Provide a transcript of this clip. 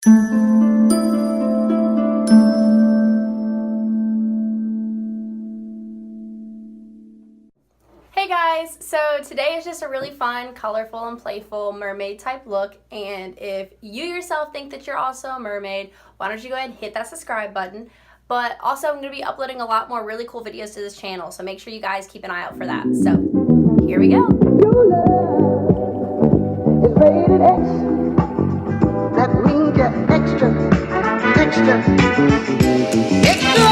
Hey guys, so today is just a really fun, colorful, and playful mermaid type look, and if you yourself think that you're also a mermaid, why don't you go ahead and hit that subscribe button. But also I'm going to be uploading a lot more really cool videos to this channel, so make sure you guys keep an eye out for that. So here we go. Your love is rated X. That means you're extra, extraordinary. Extra.